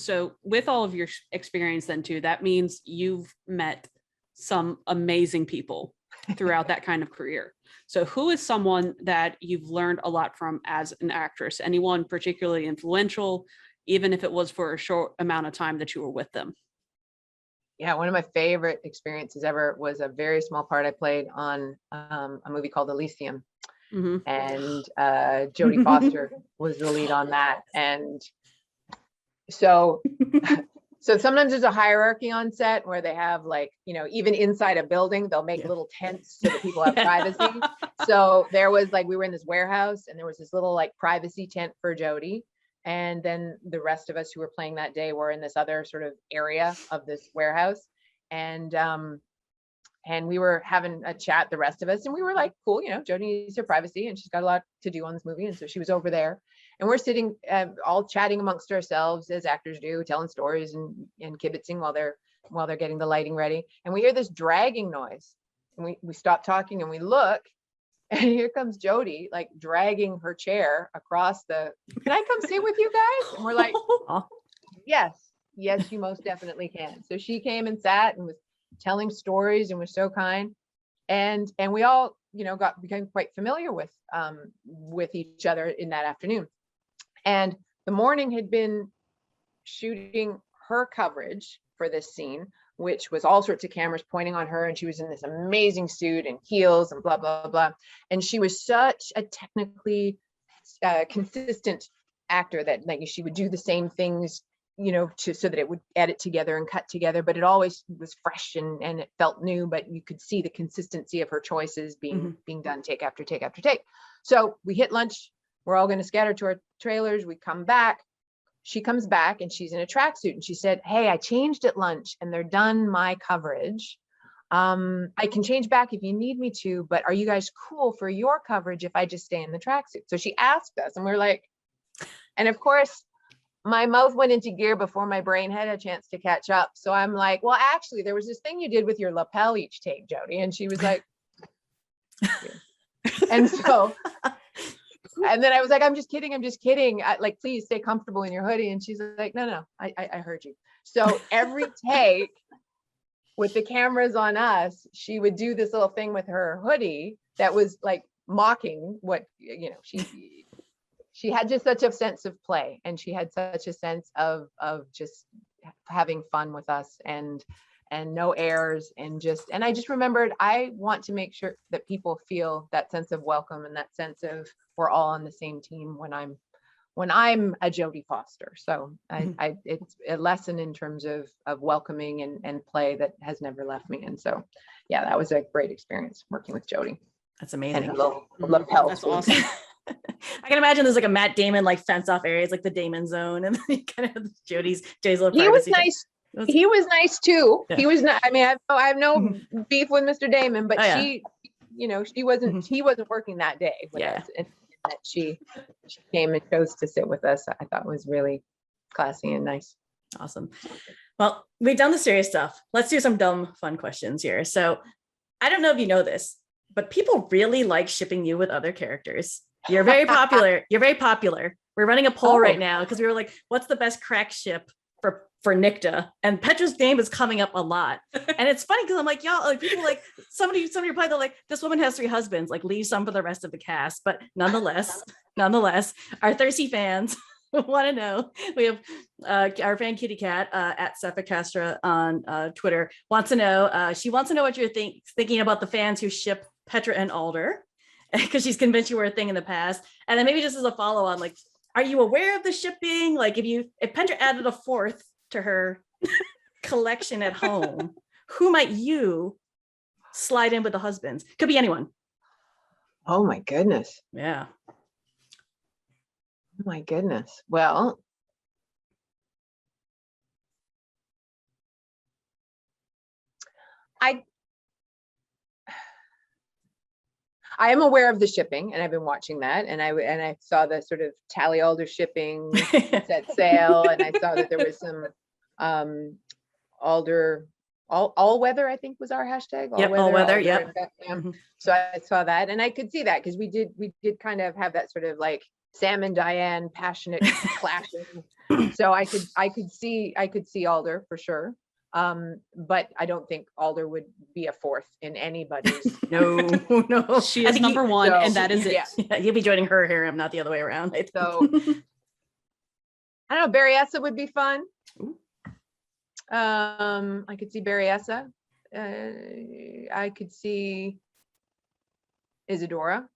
So with all of your experience then too, that means you've met some amazing people throughout that kind of career. So who is someone that you've learned a lot from as an actress? Anyone particularly influential, even if it was for a short amount of time that you were with them? Yeah, one of my favorite experiences ever was a very small part I played on a movie called Elysium. Mm-hmm. And Jodie Foster was the lead on that. And so sometimes there's a hierarchy on set where they have, like, you know, even inside a building, they'll make little tents so that people have privacy. So there was, like, we were in this warehouse and there was this little, like, privacy tent for Jodie. And then the rest of us who were playing that day were in this other sort of area of this warehouse. And we were having a chat, the rest of us, and we were like, cool, you know, Jodie needs her privacy and she's got a lot to do on this movie. And so she was over there and we're sitting all chatting amongst ourselves as actors do, telling stories and kibitzing while they're getting the lighting ready. And we hear this dragging noise and we stop talking and we look, and here comes Jodie, like, dragging her chair across the, can I come sit with you guys? And we're like, yes, you most definitely can. So she came and sat and was telling stories and was so kind. And we all, you know, became quite familiar with each other in that afternoon. And the morning had been shooting her coverage for this scene, which was all sorts of cameras pointing on her. And she was in this amazing suit and heels and blah, blah, blah. And she was such a technically consistent actor that, like, she would do the same things, you know, so that it would edit together and cut together, but it always was fresh and it felt new, but you could see the consistency of her choices being done take after take after take. So we hit lunch. We're all going to scatter to our trailers. We come back. She comes back and she's in a tracksuit and she said, hey, I changed at lunch and they're done my coverage. I can change back if you need me to, but are you guys cool for your coverage if I just stay in the tracksuit? So she asked us and we're like, and of course, my mouth went into gear before my brain had a chance to catch up. So I'm like, well, actually, there was this thing you did with your lapel each take, Jodie. And she was like, and so, and then I was like, I'm just kidding. Like, please stay comfortable in your hoodie. And she's like, no, I heard you. So every take with the cameras on us, she would do this little thing with her hoodie that was like mocking what, you know, she had just such a sense of play, and she had such a sense of just having fun with us and no airs, and I just remembered, I want to make sure that people feel that sense of welcome and that sense of we're all on the same team when I'm a Jodie Foster. So it's a lesson in terms of welcoming and play that has never left me. And so, yeah, that was a great experience working with Jodie. That's amazing. And love health. That's awesome. I can imagine there's like a Matt Damon, like, fence off areas, like the Damon zone, and then kind of Jodie's little privacy. He was nice. He was nice too. Yeah. He was not, I mean, I have no beef with Mr. Damon, but she, you know, he wasn't working that day with us. And that she came and chose to sit with us, I thought was really classy and nice. Awesome. Well, we've done the serious stuff. Let's do some dumb, fun questions here. So I don't know if you know this, but people really like shipping you with other characters. You're very popular. We're running a poll right now because we were like, what's the best crack ship for Nikta? And Petra's name is coming up a lot. And it's funny because I'm like, y'all, like, people like somebody replied, they're like, this woman has 3 husbands, like, leave some for the rest of the cast. But nonetheless, our thirsty fans want to know. We have our fan Kitty Cat at Sepha Castra on Twitter wants to know. She wants to know what you're thinking about the fans who ship Petra and Alder, because she's convinced you were a thing in the past. And then maybe just as a follow on, like, are you aware of the shipping? Like, if Petra added a 4th to her collection at home, who might you slide in with the husbands? Could be anyone. Oh my goodness. Yeah. Oh my goodness. Well, I am aware of the shipping, and I've been watching that, and I saw the sort of Tally Alder shipping set sail, and I saw that there was some Alder all weather, I think was our hashtag. All weather. Yep. So I saw that, and I could see that because we did kind of have that sort of like Sam and Diane passionate clashing. So I could see Alder for sure. But I don't think Alder would be a fourth in anybody's. No. She is number one, so, and that is it. Yeah, you'll be joining her harem, not the other way around. I think. So I don't know, Berryessa would be fun. Ooh. I could see Berryessa. I could see Isadora.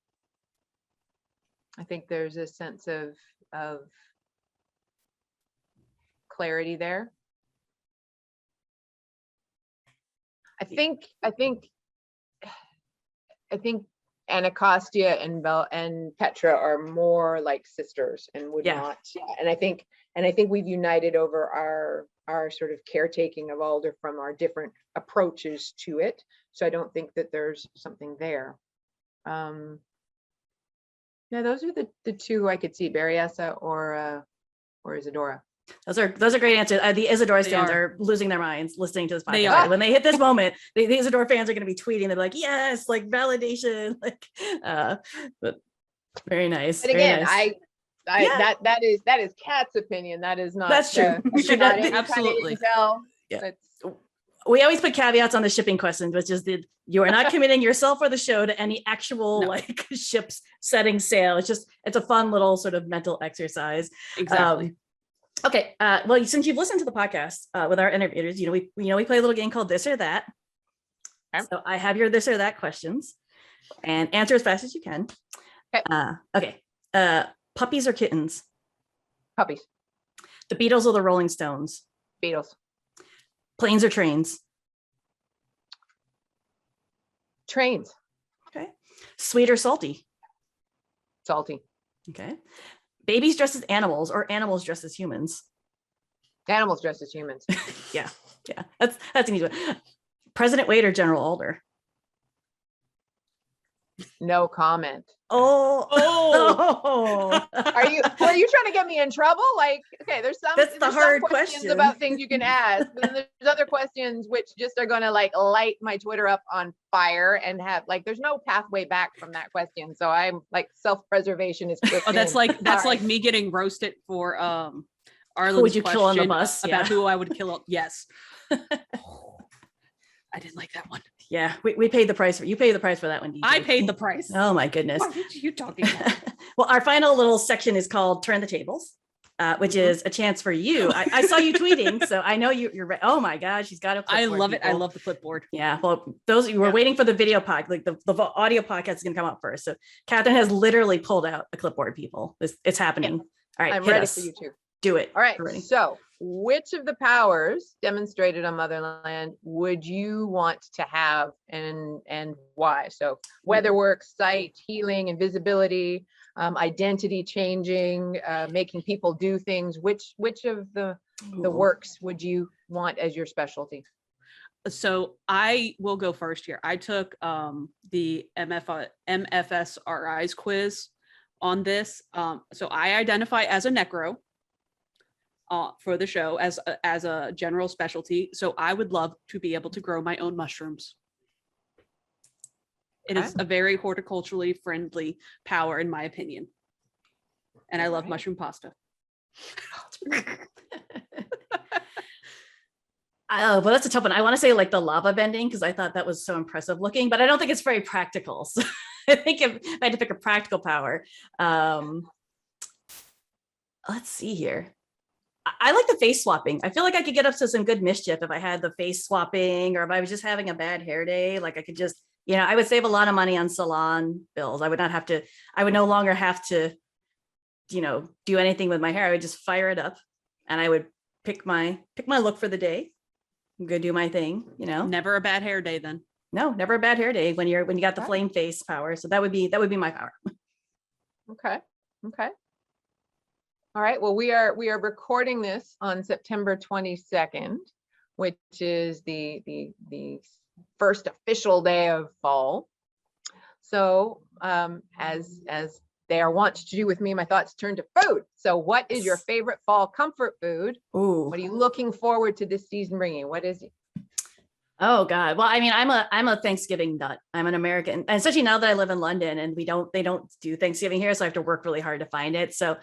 I think there's a sense of clarity there. I think Anacostia and Petra are more like sisters and would not. Yeah. And I think we've united over our sort of caretaking of Alder from our different approaches to it. So I don't think that there's something there. Yeah, those are the two I could see, Berryessa or Isadora. Those are great answers. The Isadora fans are losing their minds listening to this podcast. When they hit this moment, the Isadora fans are going to be tweeting. They're like, yes, like validation, like, but very nice. But again, nice. that is Kat's opinion. That is not. That's true. Absolutely. Yeah. We always put caveats on the shipping questions, which is that you are not committing yourself or the show to any actual like ships setting sail. It's a fun little sort of mental exercise. Exactly. Okay. Well, since you've listened to the podcast with our interviewers, we play a little game called This or That. Okay. So I have your this or that questions, and answer as fast as you can. Okay. Puppies or kittens? Puppies. The Beatles or the Rolling Stones? Beatles. Planes or trains? Trains. Okay. Sweet or salty? Salty. Okay. Babies dressed as animals or animals dressed as humans? Animals dressed as humans. Yeah. That's an easy one. President Wade or General Alder? No comment. Oh. Were you trying to get me in trouble? Like, okay, there's the hard questions about things you can ask, but then there's other questions which just are going to like light my Twitter up on fire and have like, there's no pathway back from that question. So I'm like, self-preservation is. Oh, that's like me getting roasted for Arlen's who would you question kill on the bus? About who I would kill. Yes. I didn't like that one. Yeah, we paid the price you paid the price for that one. DJ. I paid the price. Oh my goodness. What are you talking about? Well, our final little section is called Turn the Tables, which is a chance for you. I saw you tweeting, so I know you're right. Oh my gosh, she's got a clipboard. I love it. People. I love the clipboard. Yeah. Well, those you were waiting for the video pod, like the audio podcast is gonna come up first. So Catherine has literally pulled out a clipboard, people. It's happening. All right, I'm ready for you too. Do it. All right. So which of the powers demonstrated on Motherland would you want to have and why? So weather work, sight, healing, invisibility, identity changing, making people do things. Which of the works would you want as your specialty? So I will go first here. I took the MFSRI's quiz on this. So I identify as a necro. For the show as a general specialty. So I would love to be able to grow my own mushrooms. It is a very horticulturally friendly power, in my opinion. And I love mushroom pasta. Oh, but that's a tough one. I want to say like the lava bending, because I thought that was so impressive looking, but I don't think it's very practical. So I think if I had to pick a practical power, let's see here. I like the face swapping. I feel like I could get up to some good mischief if I had the face swapping, or if I was just having a bad hair day. Like I could just, I would save a lot of money on salon bills. I would no longer have to, do anything with my hair. I would just fire it up and I would pick my look for the day. I'm gonna do my thing, Never a bad hair day then. No, never a bad hair day when you got the flame face power. So that would be my power. Okay. All right. Well, we are recording this on September 22nd, which is the first official day of fall. So, as they are wont to do with me, my thoughts turn to food. So, what is your favorite fall comfort food? Ooh. What are you looking forward to this season bringing? What is it? Oh God. Well, I mean, I'm a Thanksgiving nut. I'm an American, and especially now that I live in London and they don't do Thanksgiving here, so I have to work really hard to find it. So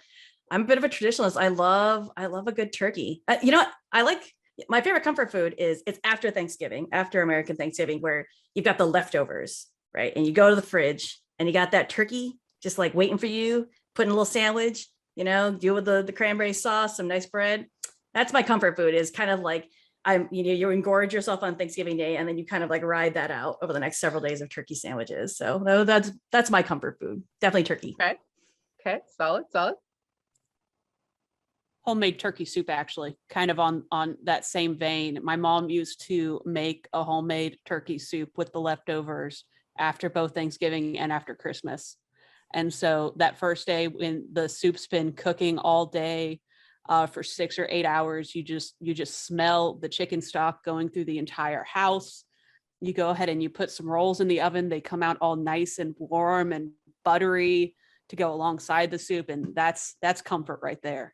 I'm a bit of a traditionalist. I love a good turkey. You know what? I like my favorite comfort food is it's after Thanksgiving, after American Thanksgiving, where you've got the leftovers, right? And you go to the fridge and you got that turkey just like waiting for you, putting a little sandwich, deal with the cranberry sauce, some nice bread. That's my comfort food is kind of like you engorge yourself on Thanksgiving Day and then you kind of like ride that out over the next several days of turkey sandwiches. So no, that's my comfort food. Definitely turkey. Okay. Okay. Solid, solid. Homemade turkey soup, actually, kind of on that same vein. My mom used to make a homemade turkey soup with the leftovers after both Thanksgiving and after Christmas. And so that first day when the soup's been cooking all day for 6 or 8 hours, you just smell the chicken stock going through the entire house. You go ahead and you put some rolls in the oven. They come out all nice and warm and buttery to go alongside the soup. And that's comfort right there.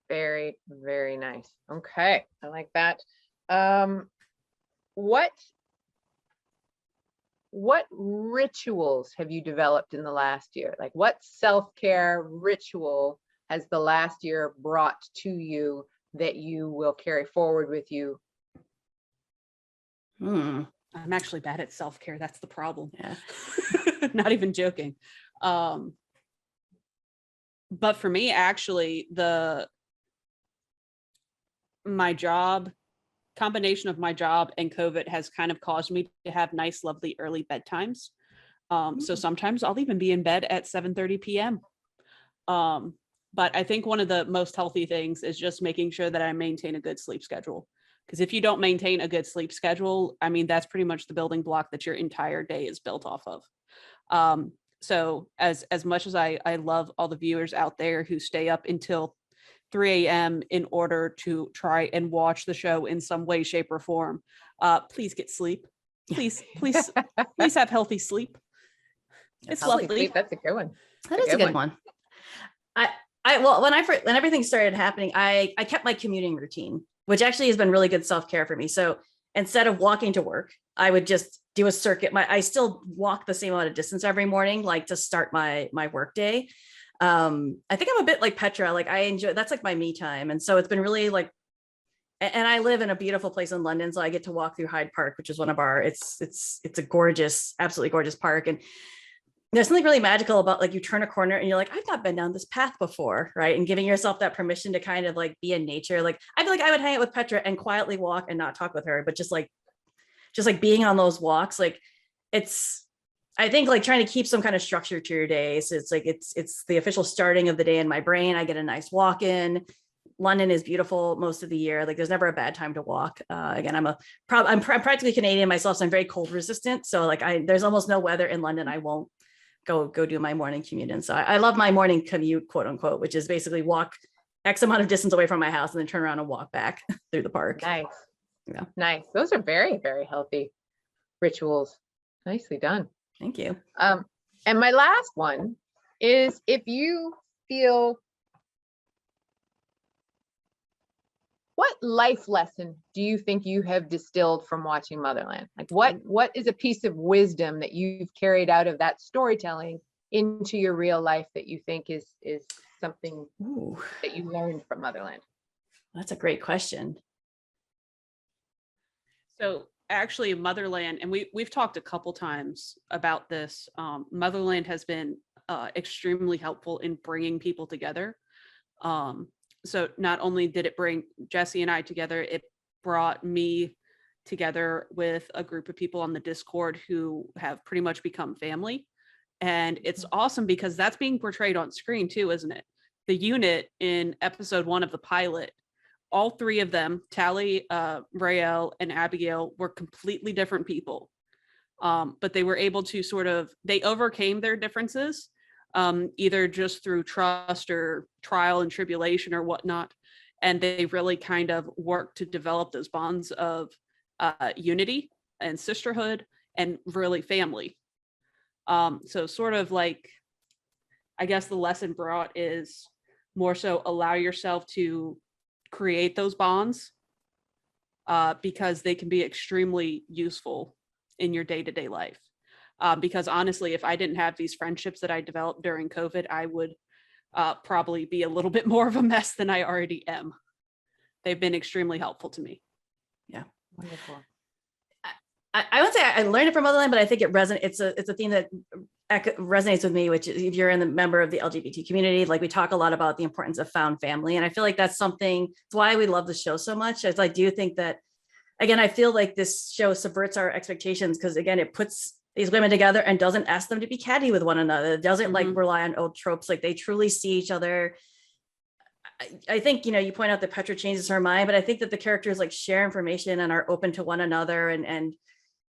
Very, very nice. Okay. I like that. What rituals have you developed in the last year? Like what self-care ritual has the last year brought to you that you will carry forward with you? I'm actually bad at self-care. That's the problem. Yeah. Not even joking. But for me, actually, my job, combination of my job and COVID has kind of caused me to have nice, lovely early bedtimes. So sometimes I'll even be in bed at 7:30 p.m. But I think one of the most healthy things is just making sure that I maintain a good sleep schedule. Because if you don't maintain a good sleep schedule, I mean, that's pretty much the building block that your entire day is built off of. So as much as I love all the viewers out there who stay up until 3 a.m. in order to try and watch the show in some way, shape, or form, please get sleep. Please have healthy sleep. It's Healthy lovely. sleep, that's a good one. That is a good one. Well, when everything started happening, I kept my commuting routine, which actually has been really good self-care for me. So instead of walking to work, I would just do a circuit. I still walk the same amount of distance every morning, like to start my work day. I think I'm a bit like Petra. Like I enjoy, that's like my me time. And so it's been really like, and I live in a beautiful place in London. So I get to walk through Hyde Park, which is one of our, it's a gorgeous, absolutely gorgeous park. And there's something really magical about like you turn a corner and you're like, I've not been down this path before, right? And giving yourself that permission to kind of like be in nature. Like I feel like I would hang out with Petra and quietly walk and not talk with her, but just like being on those walks, like I think like trying to keep some kind of structure to your day. So it's like it's the official starting of the day in my brain. I get a nice walk in. London is beautiful most of the year. Like there's never a bad time to walk. Again, I'm practically Canadian myself, so I'm very cold resistant. So like there's almost no weather in London I won't go do my morning commute in. So I love my morning commute, quote unquote, which is basically walk X amount of distance away from my house and then turn around and walk back through the park. Nice. Yeah. Nice. Those are very, very healthy rituals. Nicely done. Thank you. And my last one is if you feel, what life lesson do you think you have distilled from watching Motherland? Like what is a piece of wisdom that you've carried out of that storytelling into your real life that you think is something that you learned from Motherland? That's a great question. So actually Motherland, and we've talked a couple times about this, Motherland has been extremely helpful in bringing people together. So not only did it bring Jesse and I together, it brought me together with a group of people on the Discord who have pretty much become family. And it's awesome because that's being portrayed on screen too, isn't it? The unit in episode 1 of the pilot, all 3 of them, Tally, Rael, and Abigail, were completely different people. But they were able to they overcame their differences, either just through trust or trial and tribulation or whatnot. And they really kind of worked to develop those bonds of unity and sisterhood and really family. So sort of like, I guess the lesson brought is more so allow yourself to create those bonds because they can be extremely useful in your day-to-day life. Because honestly, if I didn't have these friendships that I developed during COVID, I would probably be a little bit more of a mess than I already am. They've been extremely helpful to me. Yeah. Wonderful. I would say I learned it from Motherland, but I think it resonates. It's a theme that resonates with me, which is if you're a member of the LGBT community, like we talk a lot about the importance of found family. And I feel like that's something, it's why we love the show so much. As I do think that, again, I feel like this show subverts our expectations because again, it puts these women together and doesn't ask them to be catty with one another. It doesn't like rely on old tropes. Like they truly see each other. I think, you point out that Petra changes her mind, but I think that the characters like share information and are open to one another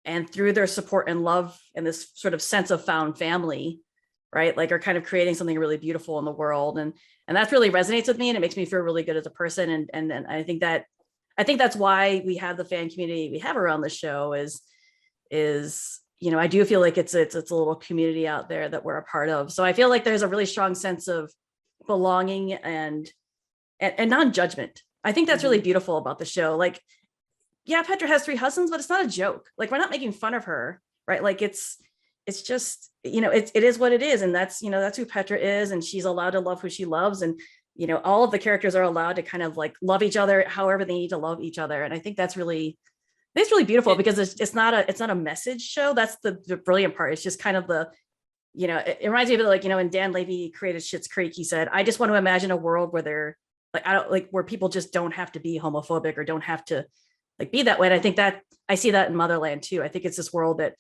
and through their support and love and this sort of sense of found family, right? Like are kind of creating something really beautiful in the world. And that really resonates with me and it makes me feel really good as a person. And I think that's why we have the fan community we have around the show is, I do feel like it's a little community out there that we're a part of. So I feel like there's a really strong sense of belonging and non-judgment. I think that's really beautiful about the show. Like, yeah, Petra has 3 husbands, but it's not a joke. Like we're not making fun of her, right? Like it's just, it is what it is. And that's who Petra is. And she's allowed to love who she loves. And, all of the characters are allowed to kind of like love each other, however they need to love each other. And I think that's really beautiful because it's not a message show. That's the brilliant part. It's just kind of it reminds me of like, when Dan Levy created Schitt's Creek, he said, I just want to imagine a world where they're like, where people just don't have to be homophobic or don't have to like be that way. And I think that I see that in Motherland too. I think it's this world that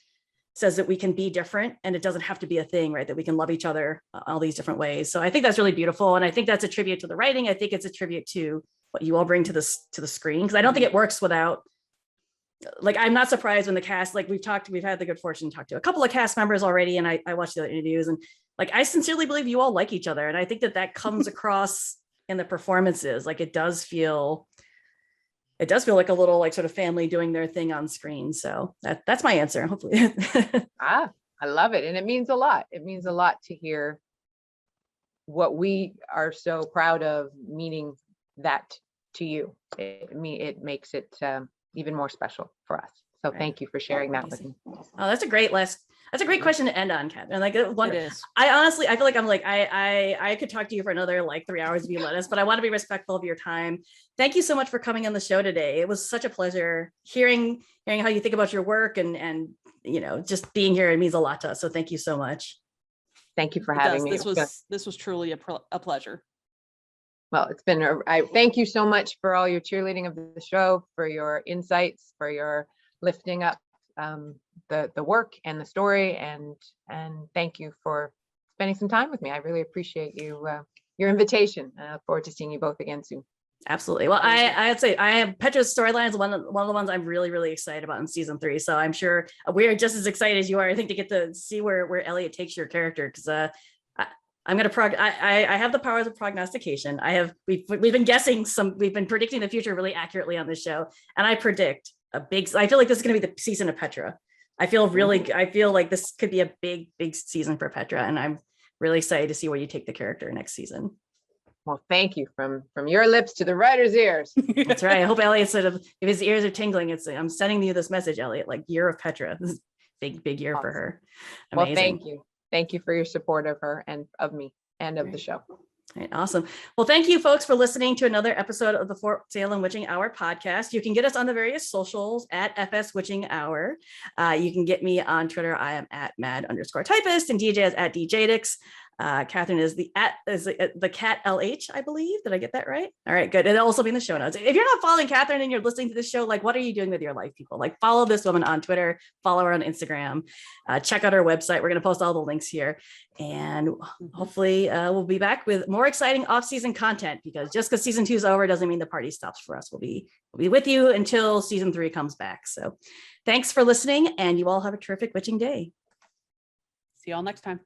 says that we can be different and it doesn't have to be a thing, right? That we can love each other all these different ways. So I think that's really beautiful. And I think that's a tribute to the writing. I think it's a tribute to what you all bring to the screen. Cause I don't think it works without, like, I'm not surprised when the cast, like we've had the good fortune to talk to a couple of cast members already. And I watched the other interviews and like, I sincerely believe you all like each other. And I think that comes across in the performances. Like it does feel like a little like sort of family doing their thing on screen. So that's my answer. Hopefully. I love it. And it means a lot. It means a lot to hear what we are so proud of, meaning that to you. It makes it even more special for us. So thank you for sharing that with me. Oh, that's a great question to end on, Catherine. Like It is. I feel like I'm like, I could talk to you for another like 3 hours if you let us, but I want to be respectful of your time. Thank you so much for coming on the show today. It was such a pleasure hearing how you think about your work and just being here. It means a lot to us. So thank you so much. Thank you for having me. This was truly a pleasure. Well, it's been, I thank you so much for all your cheerleading of the show, for your insights, for your lifting up the work and the story, and thank you for spending some time with me. I really appreciate your invitation. I look forward to seeing you both again soon. Absolutely. Well, I'd say I have Petra's storyline is one of the ones I'm really, really excited about in season 3. So I'm sure we're just as excited as you are, I think, to get to see where Elliot takes your character. Because I'm going to I have the powers of prognostication. We've been guessing we've been predicting the future really accurately on this show. And I predict I feel like this is going to be the season of Petra. I feel like this could be a big, big season for Petra. And I'm really excited to see where you take the character next season. Well, thank you from your lips to the writer's ears. That's right. I hope Elliot if his ears are tingling, I'm sending you this message, Elliot, like year of Petra. This is big, big year for her. Amazing. Well, thank you. Thank you for your support of her and of me and of the show. All right, awesome. Well, thank you folks for listening to another episode of the Fort Salem Witching Hour podcast. You can get us on the various socials at FS Witching Hour. You can get me on Twitter. I am at mad_typist and DJ is at DJDix. Catherine is the cat LH, I believe. Did I get that right? All right, good. It'll also be in the show notes. If you're not following Catherine and you're listening to this show, like, what are you doing with your life, people? Like, follow this woman on Twitter, follow her on Instagram, check out her website. We're going to post all the links here. And hopefully we'll be back with more exciting off-season content, because just because season 2 is over doesn't mean the party stops for us. We'll be with you until season 3 comes back. So thanks for listening, and you all have a terrific witching day. See y'all next time.